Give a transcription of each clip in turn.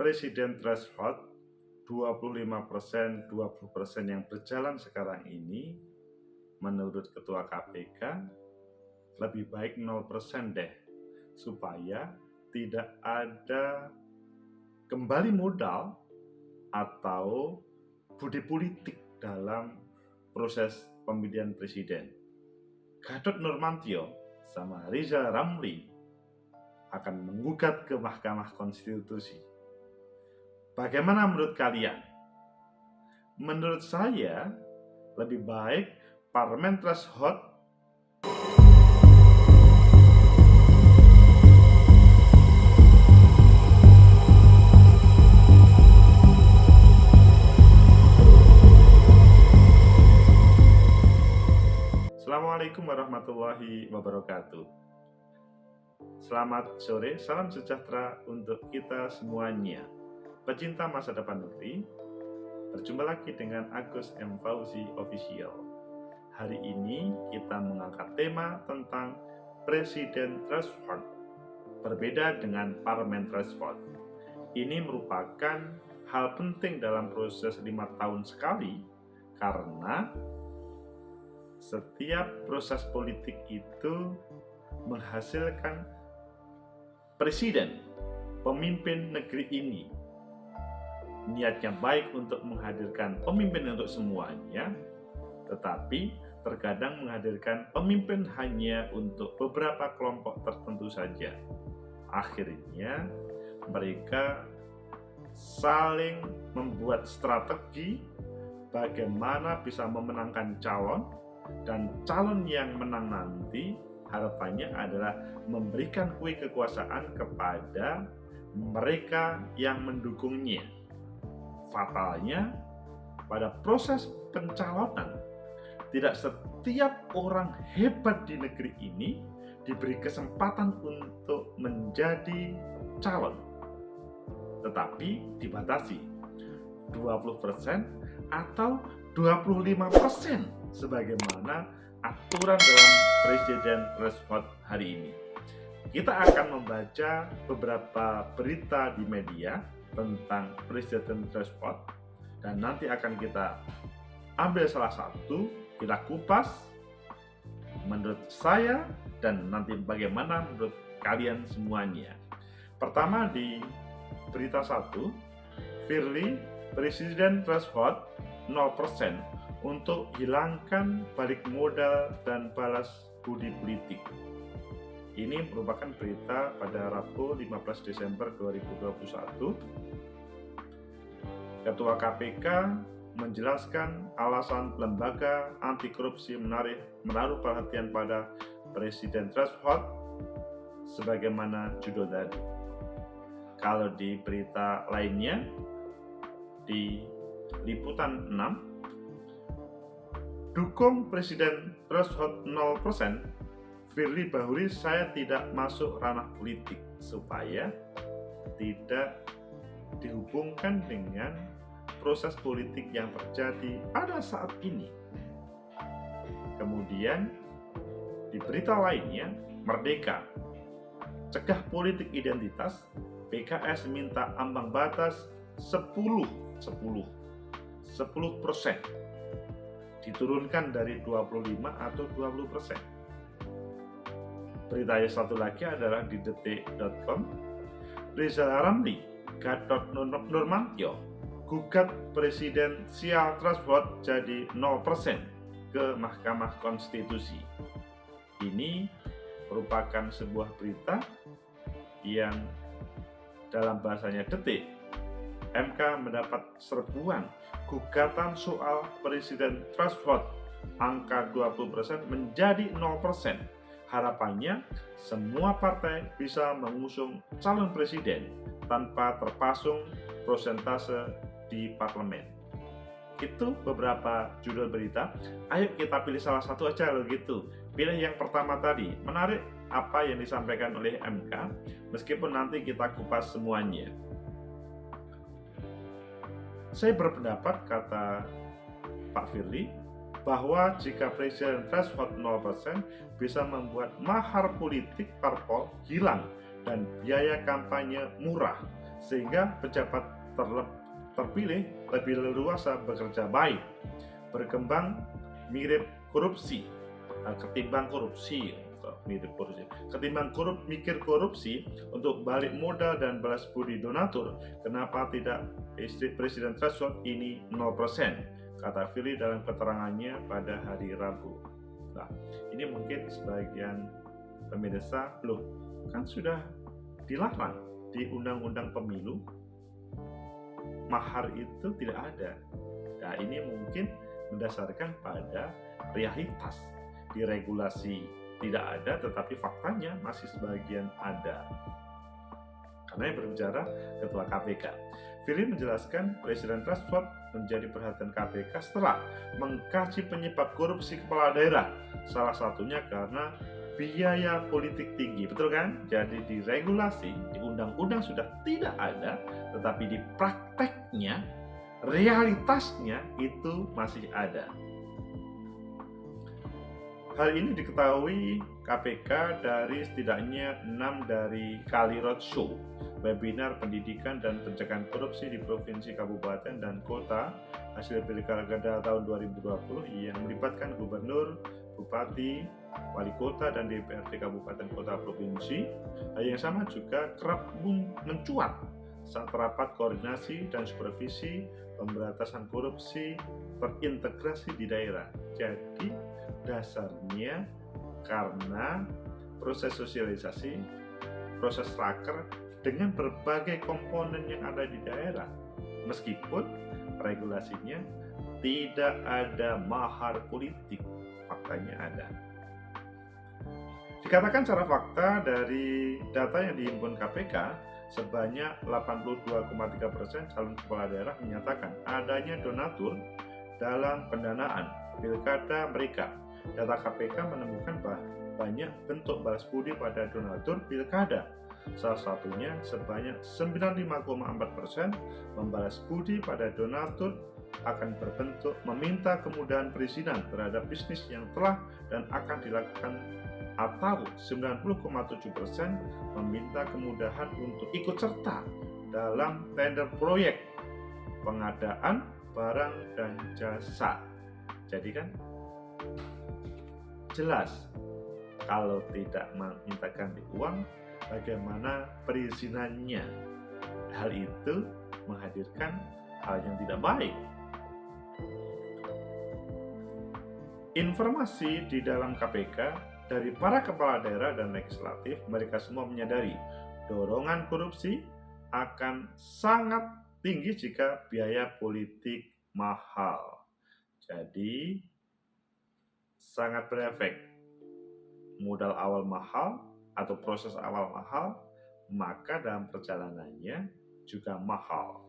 presiden threshold 25%, 20% yang berjalan sekarang ini, menurut Ketua KPK, lebih baik 0% deh, supaya tidak ada kembali modal atau budi politik dalam proses pemilihan presiden. Gatot Nurmantio sama Rizal Ramli akan menggugat ke Mahkamah Konstitusi. Bagaimana menurut kalian? Menurut saya, lebih baik parlemen threshold Assalamualaikum warahmatullahi wabarakatuh. Selamat sore, salam sejahtera untuk kita semuanya. Pecinta masa depan negeri, berjumpa lagi dengan Agus M. Fauzi Official. Hari ini kita mengangkat tema tentang Presiden Threshold, berbeda dengan Parlemen Threshold. Ini merupakan hal penting dalam proses 5 tahun sekali, karena setiap proses politik itu menghasilkan presiden, pemimpin negeri ini. Niatnya baik untuk menghadirkan pemimpin untuk semuanya, tetapi terkadang menghadirkan pemimpin hanya untuk beberapa kelompok tertentu saja. Akhirnya mereka saling membuat strategi bagaimana bisa memenangkan calon, dan calon yang menang nanti harapannya adalah memberikan kue kekuasaan kepada mereka yang mendukungnya. Fatalnya, pada proses pencalonan, tidak setiap orang hebat di negeri ini diberi kesempatan untuk menjadi calon, tetapi dibatasi 20% atau 25% sebagaimana aturan dalam Presiden Threshold hari ini. Kita akan membaca beberapa berita di media tentang Presiden Threshold, dan nanti akan kita ambil salah satu, kita kupas menurut saya dan nanti bagaimana menurut kalian semuanya. Pertama, di berita 1, Firly, Presiden Threshold 0% untuk hilangkan balik modal dan balas budi politik. Ini merupakan berita pada Rabu 15 Desember 2021. Ketua KPK menjelaskan alasan lembaga anti korupsi menaruh perhatian pada Presiden Threshold sebagaimana judul tadi. Kalau di berita lainnya, di liputan 6, dukung Presiden Threshold 0%, Firly Bahuri, saya tidak masuk ranah politik supaya tidak dihubungkan dengan proses politik yang terjadi pada saat ini. Kemudian di berita lainnya, Merdeka, cegah politik identitas, PKS minta ambang batas 10%, diturunkan dari 25 atau 20%. Berita yang satu lagi adalah di detik.com, Rizal Ramli, Gatot Nurmantio gugat presidensial threshold jadi 0% ke Mahkamah Konstitusi. Ini merupakan sebuah berita yang dalam bahasanya Detik, MK mendapat serbuan gugatan soal presiden threshold angka 20% menjadi 0%. Harapannya semua partai bisa mengusung calon presiden tanpa terpasung prosentase di parlemen. Itu beberapa judul berita. Ayo kita pilih salah satu aja loh gitu. Pilih yang pertama tadi. Menarik apa yang disampaikan oleh MK, meskipun nanti kita kupas semuanya. Saya berpendapat, kata Pak Firly, bahwa jika presiden threshold 0% bisa membuat mahar politik parpol hilang dan biaya kampanye murah, sehingga pejabat terpilih lebih leluasa bekerja baik, berkembang mirip korupsi, mikir korupsi untuk balik modal dan balas budi donatur. Kenapa tidak Presiden threshold ini 0%, kata Firly dalam keterangannya pada hari Rabu. Nah, ini mungkin sebagian pemirsa, loh kan sudah dilarang di Undang-Undang Pemilu, mahar itu tidak ada. Nah, ini mungkin mendasarkan pada realitas. Di regulasi tidak ada, tetapi faktanya masih sebagian ada. Karena yang berbicara Ketua KPK. Firly menjelaskan Presiden threshold menjadi perhatian KPK setelah mengkaji penyebab korupsi kepala daerah. Salah satunya karena biaya politik tinggi, betul kan? Jadi di regulasi, di undang-undang sudah tidak ada, tetapi di prakteknya, realitasnya itu masih ada. Hal ini diketahui KPK dari setidaknya 6 dari Kali Roadshow, webinar pendidikan dan pencegahan korupsi di provinsi, kabupaten, dan kota hasil pilkada tahun 2020 yang melibatkan gubernur, bupati, wali kota, dan DPRD kabupaten kota provinsi. Hal yang sama juga kerap mencuat saat rapat koordinasi dan supervisi pemberantasan korupsi terintegrasi di daerah. Jadi dasarnya karena proses sosialisasi, proses raker dengan berbagai komponen yang ada di daerah, meskipun regulasinya tidak ada mahar politik, faktanya ada. Dikatakan secara fakta dari data yang dihimpun KPK, sebanyak 82,3% calon kepala daerah menyatakan adanya donatur dalam pendanaan pilkada mereka. Data KPK menemukan banyak bentuk balas budi pada donatur pilkada. Salah satunya sebanyak 95,4% membalas budi pada donatur akan berbentuk meminta kemudahan perizinan terhadap bisnis yang telah dan akan dilakukan, atau 90,7% meminta kemudahan untuk ikut serta dalam tender proyek pengadaan barang dan jasa. Jadi kan jelas, kalau tidak meminta ganti uang, bagaimana perizinannya? Hal itu menghadirkan hal yang tidak baik. Informasi di dalam KPK dari para kepala daerah dan legislatif, mereka semua menyadari dorongan korupsi akan sangat tinggi jika biaya politik mahal. Jadi sangat berefek. Modal awal mahal atau proses awal mahal, maka dalam perjalanannya juga mahal.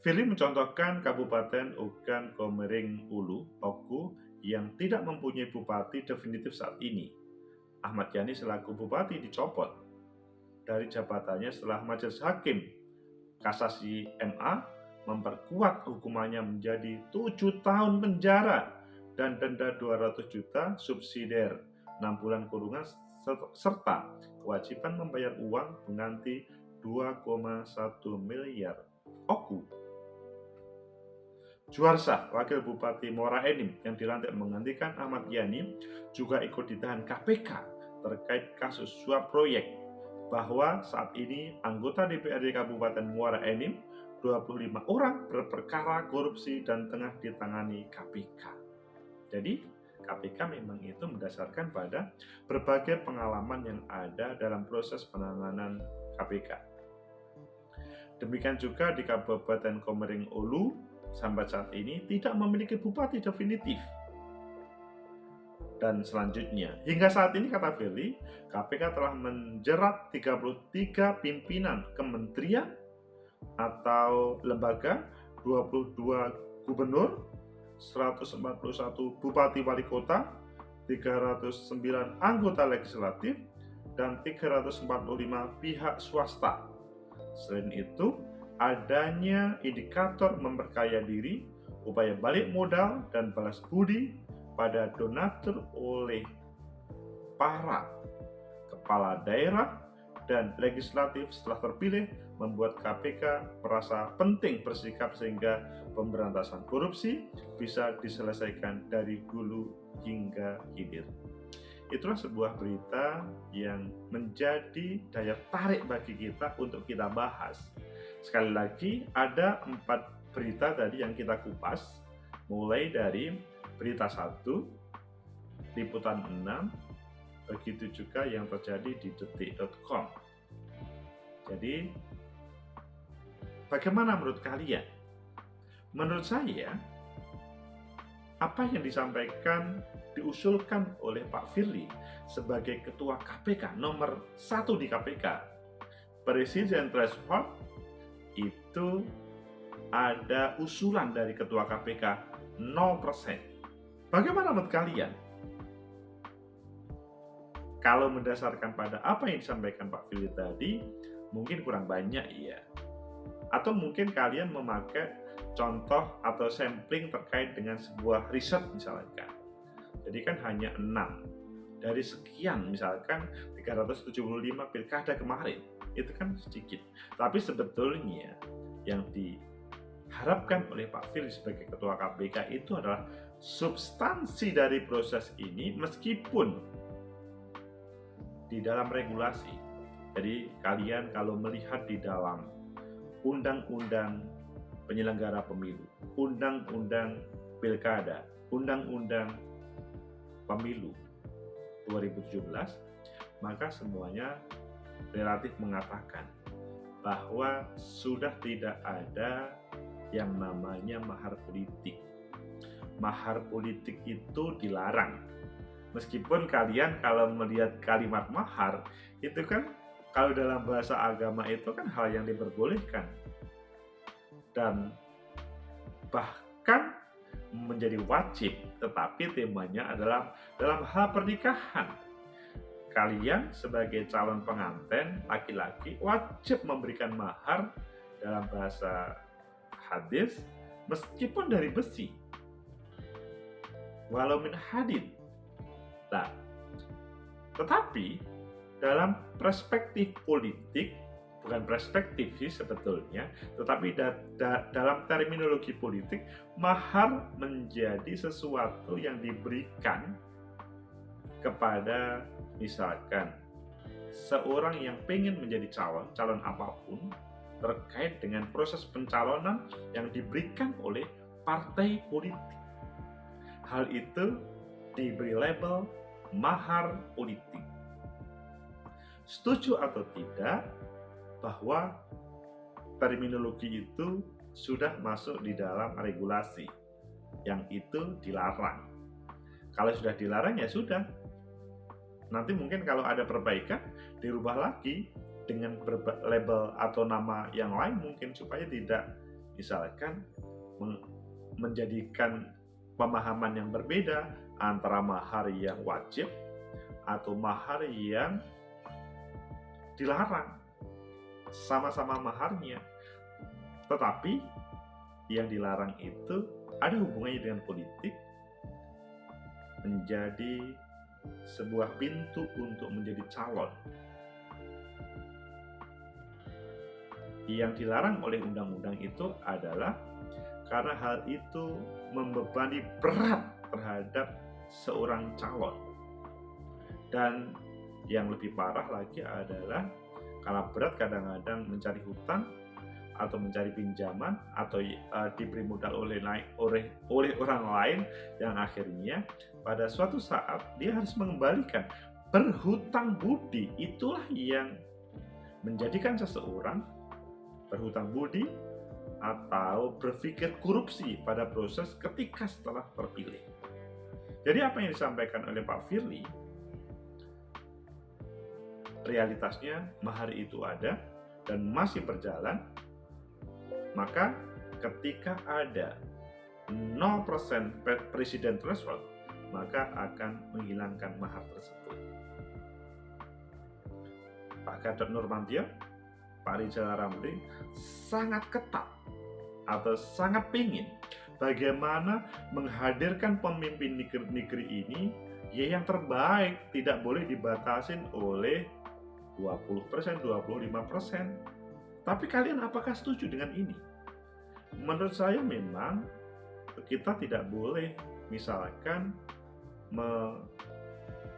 Firly mencontohkan Kabupaten Ogan Komering Ulu, Oku, yang tidak mempunyai bupati definitif saat ini. Ahmad Yani selaku bupati dicopot dari jabatannya setelah Majelis Hakim Kasasi MA memperkuat hukumannya menjadi 7 tahun penjara dan denda 200 juta, subsidiar 6 bulan kurungan, serta kewajiban membayar uang pengganti 2,1 miliar. Oku. Juarsa, wakil bupati Muara Enim yang dilantik menggantikan Ahmad Yani, juga ikut ditahan KPK terkait kasus suap proyek, bahwa saat ini anggota DPRD Kabupaten Muara Enim 25 orang berperkara korupsi dan tengah ditangani KPK. Jadi KPK memang itu mendasarkan pada berbagai pengalaman yang ada dalam proses penanganan KPK. Demikian juga di Kabupaten Komering Ulu sampai saat ini tidak memiliki bupati definitif. Dan selanjutnya, hingga saat ini, kata Firly, KPK telah menjerat 33 pimpinan kementerian atau lembaga, 22 gubernur, 141 bupati wali kota, 309 anggota legislatif, dan 345 pihak swasta. Selain itu, adanya indikator memperkaya diri, upaya balik modal, dan balas budi pada donatur oleh para kepala daerah dan legislatif setelah terpilih membuat KPK merasa penting bersikap sehingga pemberantasan korupsi bisa diselesaikan dari hulu hingga hilir. Itulah sebuah berita yang menjadi daya tarik bagi kita untuk kita bahas. Sekali lagi, ada 4 berita tadi yang kita kupas, mulai dari berita 1, liputan 6, begitu juga yang terjadi di detik.com. Jadi, bagaimana menurut kalian? Menurut saya, apa yang disampaikan, diusulkan oleh Pak Firly sebagai Ketua KPK nomor 1 di KPK, Presiden Threshold, itu ada usulan dari Ketua KPK 0%. Bagaimana menurut kalian? Kalau mendasarkan pada apa yang disampaikan Pak Firly tadi, mungkin kurang banyak ya. Atau mungkin kalian memakai contoh atau sampling terkait dengan sebuah riset misalkan. Jadi kan hanya 6 dari sekian, misalkan 375 pilkada kemarin. Itu kan sedikit. Tapi sebetulnya yang diharapkan oleh Pak Firly sebagai Ketua KPK itu adalah substansi dari proses ini, meskipun di dalam regulasi. Jadi kalian kalau melihat di dalam Undang-Undang Penyelenggara Pemilu, Undang-Undang Pilkada, Undang-Undang Pemilu 2017, maka semuanya relatif mengatakan bahwa sudah tidak ada yang namanya mahar politik. Mahar politik itu dilarang. Meskipun kalian kalau melihat kalimat mahar, itu kan kalau dalam bahasa agama itu kan hal yang diperbolehkan. Dan bahkan menjadi wajib, tetapi temanya adalah dalam hal pernikahan. Kalian sebagai calon pengantin laki-laki wajib memberikan mahar dalam bahasa hadis, meskipun dari besi, walau min hadid. Nah, tetapi dalam perspektif politik, bukan perspektif sih sebetulnya, tetapi dalam terminologi politik, mahar menjadi sesuatu yang diberikan kepada misalkan seorang yang ingin menjadi calon apapun terkait dengan proses pencalonan yang diberikan oleh partai politik. Hal itu diberi label mahar politik. Setuju atau tidak bahwa terminologi itu sudah masuk di dalam regulasi yang itu dilarang. Kalau sudah dilarang ya sudah. Nanti mungkin kalau ada perbaikan dirubah lagi dengan label atau nama yang lain mungkin, supaya tidak misalkan menjadikan pemahaman yang berbeda antara mahar yang wajib atau mahar yang dilarang. Sama-sama maharnya, tetapi yang dilarang itu ada hubungannya dengan politik, menjadi sebuah pintu untuk menjadi calon. Yang dilarang oleh undang-undang itu adalah karena hal itu membebani berat terhadap seorang calon. Dan yang lebih parah lagi adalah karena berat kadang-kadang mencari hutang atau mencari pinjaman atau diberi modal oleh orang lain, yang akhirnya pada suatu saat dia harus mengembalikan. Berhutang budi itulah yang menjadikan seseorang berhutang budi atau berpikir korupsi pada proses ketika setelah terpilih. Jadi apa yang disampaikan oleh Pak Firly, realitasnya mahar itu ada dan masih berjalan. Maka ketika ada 0% presiden threshold, maka akan menghilangkan mahar tersebut. Pak Gatot Nurmantio, Pak Rizal Ramli sangat ketat atau sangat ingin bagaimana menghadirkan pemimpin negeri ini ya yang terbaik, tidak boleh dibatasin oleh 20%, 25%. Tapi kalian apakah setuju dengan ini? Menurut saya memang kita tidak boleh misalkan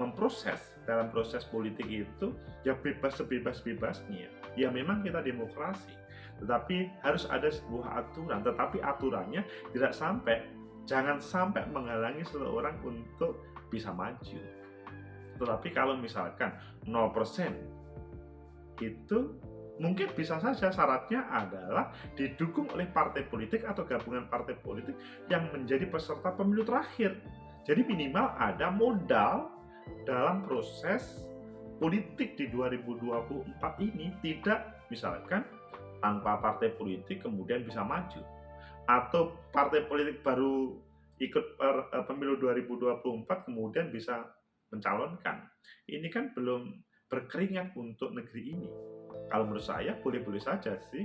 memproses dalam proses politik itu ya bebas sebebas-bebasnya. Ya memang kita demokrasi, tetapi harus ada sebuah aturan. Tetapi aturannya jangan sampai menghalangi seseorang untuk bisa maju. Tetapi kalau misalkan 0% itu mungkin bisa saja syaratnya adalah didukung oleh partai politik atau gabungan partai politik yang menjadi peserta pemilu terakhir. Jadi minimal ada modal dalam proses politik di 2024 ini, tidak misalkan tanpa partai politik kemudian bisa maju, atau partai politik baru ikut pemilu 2024 kemudian bisa mencalonkan. Ini kan belum berkeringat untuk negeri ini. Kalau menurut saya boleh-boleh saja sih,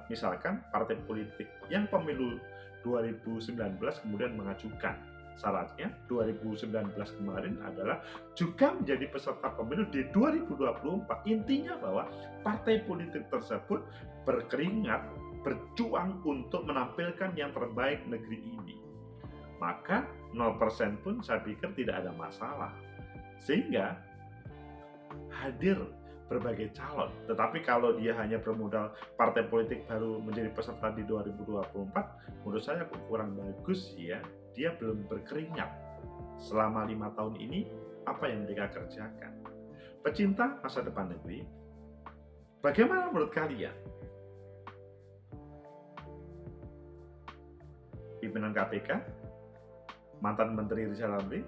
misalkan partai politik yang pemilu 2019 kemudian mengajukan syaratnya 2019 kemarin adalah juga menjadi peserta pemilu di 2024. Intinya bahwa partai politik tersebut berkeringat, berjuang untuk menampilkan yang terbaik negeri ini. Maka 0% pun saya pikir tidak ada masalah. Sehingga hadir berbagai calon. Tetapi kalau dia hanya bermodal partai politik baru menjadi peserta di 2024, menurut saya kurang bagus ya. Dia belum berkeringat selama 5 tahun ini. Apa yang mereka kerjakan? Pecinta masa depan negeri, bagaimana menurut kalian? Pimpinan KPK, mantan Menteri Rizal Ramli,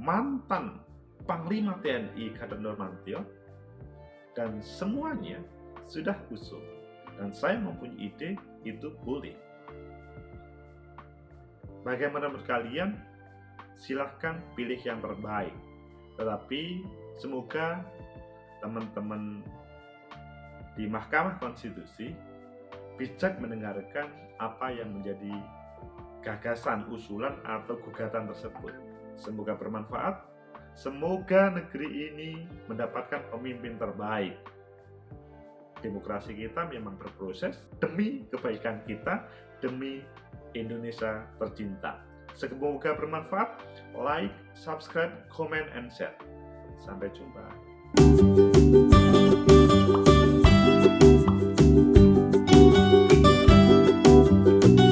mantan Panglima TNI Gatot Nurmantio, dan semuanya sudah usul. Dan saya mempunyai ide itu boleh. Bagaimana menurut kalian? Silahkan pilih yang terbaik. Tetapi semoga teman-teman di Mahkamah Konstitusi bijak mendengarkan apa yang menjadi gagasan, usulan, atau gugatan tersebut. Semoga bermanfaat. Semoga negeri ini mendapatkan pemimpin terbaik. Demokrasi kita memang berproses demi kebaikan kita, demi Indonesia tercinta. Semoga bermanfaat. Like, subscribe, comment, and share. Sampai jumpa.